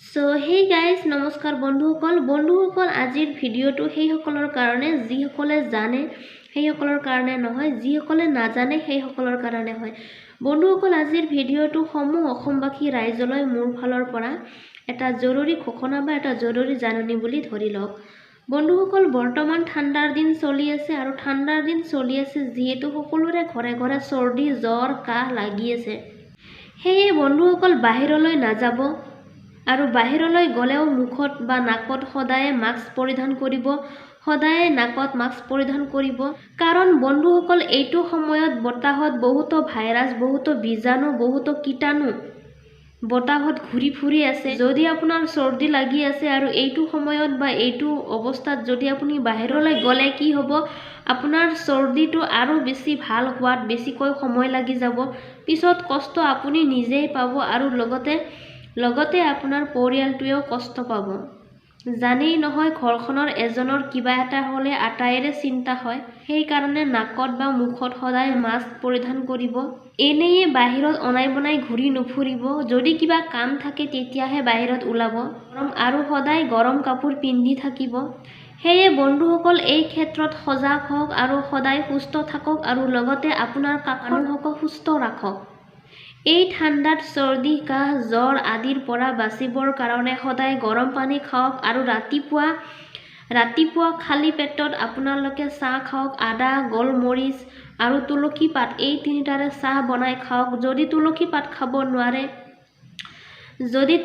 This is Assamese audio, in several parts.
সো হে গাইজ নমস্কাৰ বন্ধুসকল আজিৰ ভিডিঅ'টো সেইসকলৰ কাৰণে যিসকলে জানে সেইসকলৰ কাৰণে নহয়, যিসকলে নাজানে সেইসকলৰ কাৰণে হয়। বন্ধুসকল আজিৰ ভিডিঅ'টো সমূহ অসমবাসী ৰাইজলৈ মোৰ ফালৰ পৰা এটা জৰুৰী ঘোষণা বা এটা জৰুৰী জাননী বুলি ধৰি লওক। বন্ধুসকল বৰ্তমান ঠাণ্ডাৰ দিন চলি আছে আৰু ঠাণ্ডাৰ দিন চলি আছে যিহেতু সকলোৰে ঘৰে ঘৰে চৰ্দি জ্বৰ কাহ লাগি আছে। সেয়ে বন্ধুসকল বাহিৰলৈ নাযাব আৰু বাহিৰলৈ গ'লেও মুখত বা নাকত সদায় মাস্ক পৰিধান কৰিব, সদায় নাকত মাস্ক পৰিধান কৰিব। কাৰণ বন্ধুসকল এইটো সময়ত বতাহত বহুতো ভাইৰাছ, বহুতো বীজাণু, বহুতো কীটাণু বতাহত ঘূৰি ফুৰি আছে। যদি আপোনাৰ চৰ্দি লাগি আছে আৰু এইটো সময়ত বা এইটো অৱস্থাত যদি আপুনি বাহিৰলৈ গ'লে কি হ'ব, আপোনাৰ চৰ্দিটো আৰু বেছি ভাল হোৱাত বেছিকৈ সময় লাগি যাব। পিছত কষ্ট আপুনি নিজেই পাব আৰু লগতে আপোনাৰ পৰিয়ালটোৱেও কষ্ট পাব। জানেই নহয় ঘৰখনৰ এজনৰ কিবা এটা হ'লে আটাইৰে চিন্তা হয়। সেইকাৰণে নাকত বা মুখত সদায় মাস্ক পৰিধান কৰিব। এনেয়ে বাহিৰত অনাই বনাই ঘূৰি নুফুৰিব। যদি কিবা কাম থাকে তেতিয়াহে বাহিৰত ওলাব আৰু সদায় গৰম কাপোৰ পিন্ধি থাকিব। সেয়ে বন্ধুসকল এই ক্ষেত্ৰত সজাগ হওক আৰু সদায় সুস্থ থাকক আৰু লগতে আপোনাৰ মানুহকো সুস্থ ৰাখক। এই ঠাণ্ডাত চৰ্দি কাহ জ্বৰ আদিৰ পৰা বাচিবৰ কাৰণে সদায় গৰম পানী খাওক আৰু ৰাতিপুৱা খালী পেটত আপোনালোকে চাহ খাওক। আদা, গোলমৰিচ আৰু তুলসী পাত এই তিনিটাৰে চাহ বনাই খাওক। যদি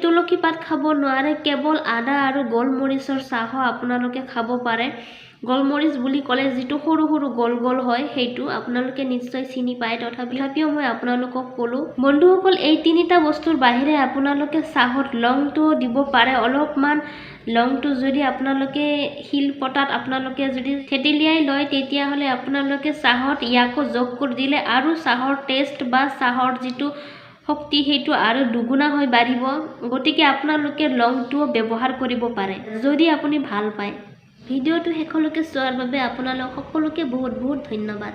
তুলসী পাত খাব নোৱাৰে কেৱল আদা আৰু গোলমৰিচৰ চাহো আপোনালোকে খাব পাৰে। গোলমৰিচ বুলি ক'লে যিটো সৰু সৰু গোল গোল হয় সেইটো আপোনালোকে নিশ্চয় চিনি পায়, তথাপিও মই আপোনালোকক ক'লোঁ। বন্ধুসকল এই তিনিটা বস্তুৰ বাহিৰে আপোনালোকে চাহত লংটো দিব পাৰে। অলপমান লংটো যদি আপোনালোকে শিলপতাত আপোনালোকে যদি থেতেলিয়াই লয় তেতিয়াহ'লে আপোনালোকে চাহত ইয়াকো যোগ কৰি দিলে আৰু চাহৰ টেষ্ট বা চাহৰ যিটো শক্তি সেইটো আৰু দুগুণা হৈ বাঢ়িব। গতিকে আপোনালোকে লংটোও ব্যৱহাৰ কৰিব পাৰে যদি আপুনি ভাল পায়। ভিডিঅ'টো শেষলৈকে চোৱাৰ বাবে আপোনালোক সকলোকে বহুত বহুত ধন্যবাদ।